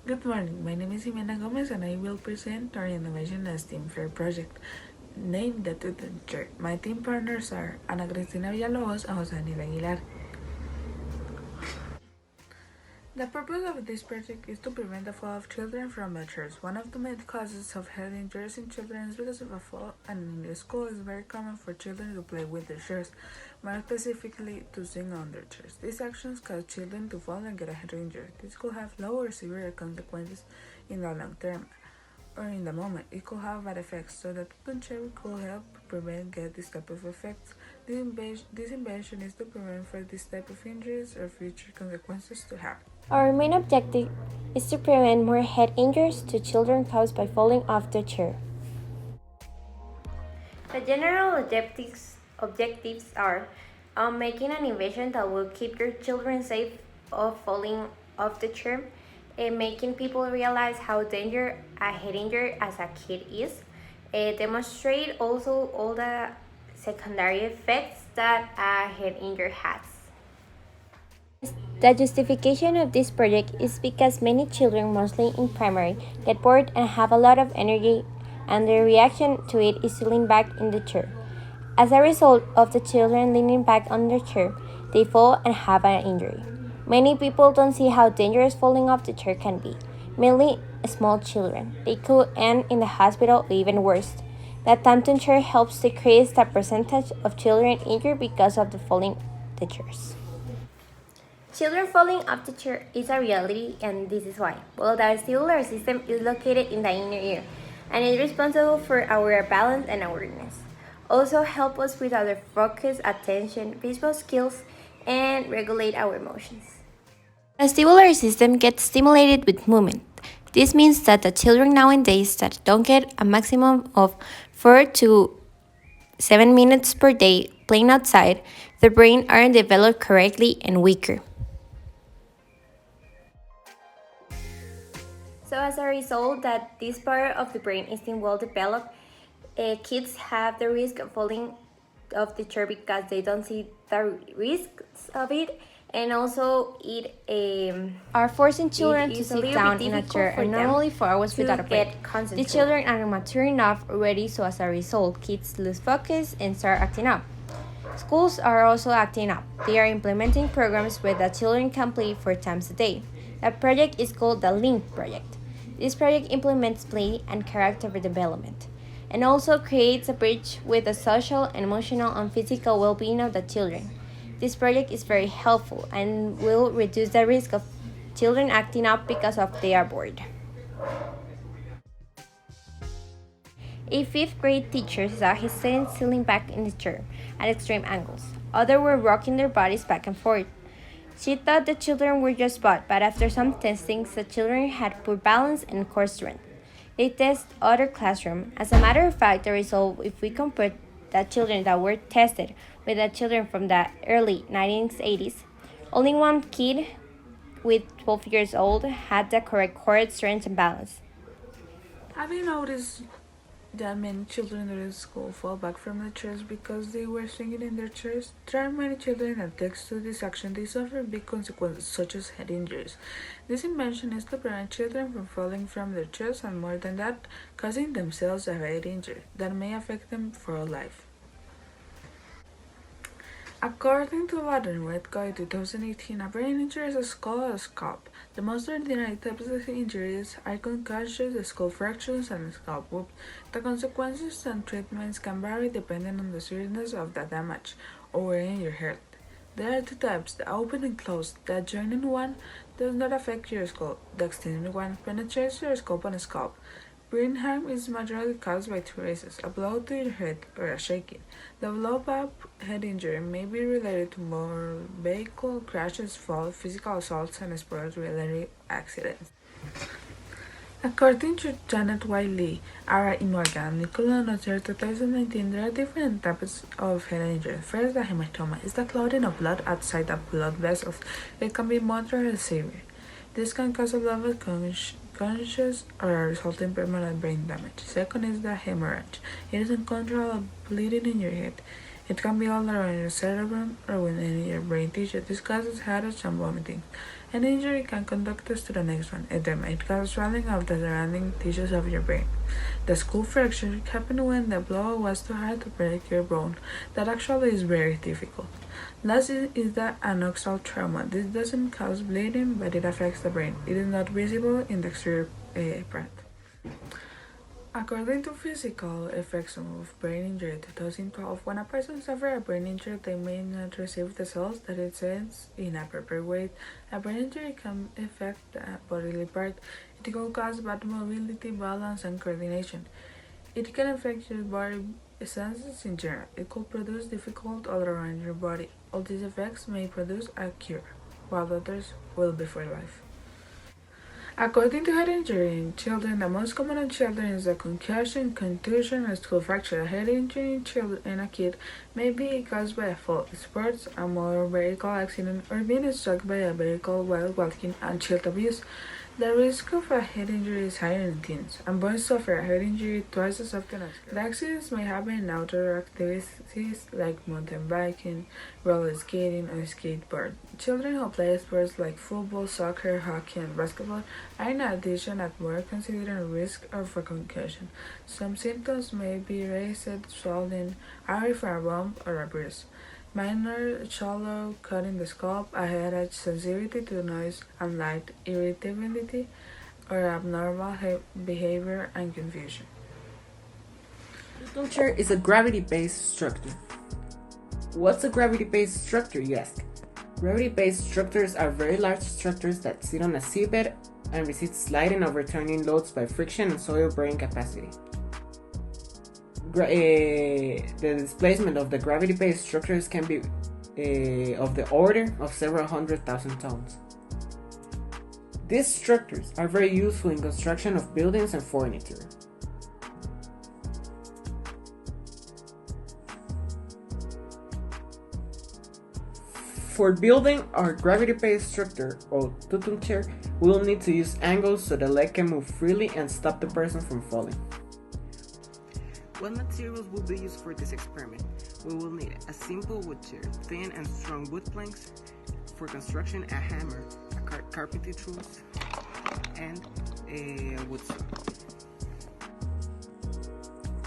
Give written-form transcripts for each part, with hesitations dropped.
Good morning, my name is Jimena Gomez and I will present our Innovation as Team Fair project named the Tuton Chair. My team partners are Ana Cristina Villalobos and Jose Daniel Aguilar. The purpose of this project is to prevent the fall of children from the chairs. One of the main causes of head injuries in children is because of a fall, and in the school it's very common for children to play with their chairs, more specifically to swing on their chairs. These actions cause children to fall and get a head injury. This could have low or severe consequences in the long term or in the moment. It could have bad effects, so the Tuton chair could help prevent get this type of effects. This invention is to prevent for this type of injuries or future consequences to happen. Our main objective is to prevent more head injuries to children caused by falling off the chair. The general objectives are making an invention that will keep your children safe of falling off the chair, and making people realize how dangerous a head injury as a kid is, demonstrate also all the secondary effects that a head injury has. The justification of this project is because many children, mostly in primary, get bored and have a lot of energy, and their reaction to it is to lean back in the chair. As a result of the children leaning back on their chair, they fall and have an injury. Many people don't see how dangerous falling off the chair can be, mainly small children. They could end in the hospital or even worse. The Tuton chair helps decrease the percentage of children injured because of the falling the chairs. Children falling off the chair is a reality, and this is why. Well, the vestibular system is located in the inner ear and is responsible for our balance and awareness. Also help us with our focus, attention, visual skills, and regulate our emotions. The vestibular system gets stimulated with movement. This means that the children nowadays that don't get a maximum of 4 to 7 minutes per day playing outside, the brain aren't developed correctly and weaker. So as a result that this part of the brain isn't well developed, kids have the risk of falling off the chair because they don't see the risks of it, and also it are forcing children to sit down in a chair and normally for hours without a break. The children are not mature enough already, so as a result, kids lose focus and start acting up. Schools are also acting up. They are implementing programs where the children can play 4 times a day. The project is called the LINK project. This project implements play and character development, and also creates a bridge with the social, emotional, and physical well-being of the children. This project is very helpful and will reduce the risk of children acting up because of they are bored. A fifth grade teacher saw his students sitting back in the chair at extreme angles. Others were rocking their bodies back and forth. She thought the children were just bored, but after some testing, the children had poor balance and core strength. They tested other classrooms. As a matter of fact, the result, if we compare the children that were tested with the children from the early 1980s, only one kid with 12 years old had the correct core strength and balance. Have you noticed that many children at school fall back from the chairs because they were swinging in their chairs? There are many children that thanks to this action they suffer big consequences such as head injuries. This invention is to prevent children from falling from their chairs and more than that, causing themselves a head injury that may affect them for life. According to Modern Red Guide 2018, a brain injury is called a scalp. The most ordinary types of injuries are concussions, skull fractures, and scalp wounds. The consequences and treatments can vary depending on the seriousness of the damage or in your head. There are 2 types, the open and closed. The adjoining one does not affect your skull. The extended one penetrates your skull and scalp. Brain harm is majorly caused by 2 reasons: a blow to your head or a shaking. The blow-up head injury may be related to more vehicle crashes, falls, physical assaults, and sport-related accidents. According to Janet Wiley, R. E. Morgan, and Nicola Notter 2019, there are different types of head injury. First, the hematoma is the clotting of blood outside the blood vessels. It can be moderate or severe. This can cause a blood conscious or result in permanent brain damage. Second is the hemorrhage. It is uncontrollable bleeding in your head. It can be all around your cerebrum or within your brain tissue. This causes headache and vomiting. An injury can conduct us to the next one. It might cause swelling of the surrounding tissues of your brain. The skull fracture happened when the blow was too hard to break your bone. That actually is very difficult. Last is the anoxal trauma. This doesn't cause bleeding, but it affects the brain. It is not visible in the exterior part. According to Physical Effects of Brain Injury 2012, when a person suffers a brain injury, they may not receive the cells that it sends in a proper way. A brain injury can affect a bodily part. It can cause bad mobility, balance, and coordination. It can affect your body senses in general. It could produce difficulty all around your body. All these effects may produce a cure, while others will be for life. According to head injury in children, the most common in children is a concussion, contusion, or skull fracture. A head injury in a kid may be caused by a fall, sports, a motor vehicle accident, or being struck by a vehicle while walking, and child abuse. The risk of a head injury is higher in teens, and boys suffer a head injury twice as often as girls. The accidents may happen in outdoor activities like mountain biking, roller skating, or skateboard. Children who play sports like football, soccer, hockey, and basketball are in addition at more considered risk of a concussion. Some symptoms may be raised, swelling, eye for a bump, or a bruise. Minor shallow cut in the scalp, a headache, sensitivity to noise and light, irritability, or abnormal behavior and confusion. The chair is a gravity-based structure. What's a gravity-based structure, you ask? Gravity-based structures are very large structures that sit on a seabed and resist sliding or returning loads by friction and soil bearing capacity. The displacement of the gravity-based structures can be of the order of several 100,000 tons. These structures are very useful in construction of buildings and furniture. For building our gravity-based structure, or tutum chair, we will need to use angles so the leg can move freely and stop the person from falling. What materials will be used for this experiment? We will need a simple wood chair, thin and strong wood planks, for construction a hammer, carpentry tools, and a wood saw.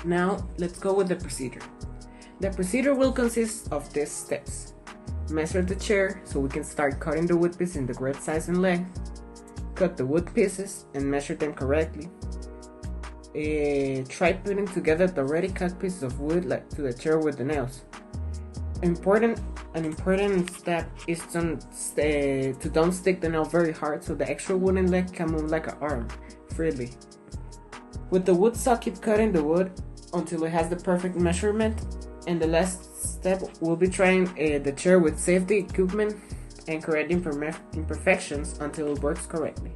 Now let's go with the procedure. The procedure will consist of these steps. Measure the chair so we can start cutting the wood piece in the correct size and length. Cut the wood pieces and measure them correctly. Try putting together the already cut pieces of wood to the chair with the nails. An important step is to don't stick the nail very hard so the extra wooden leg can move like an arm, freely. With the wood saw, keep cutting the wood until it has the perfect measurement, and the last step will be trying the chair with safety equipment and correct imperfections until it works correctly.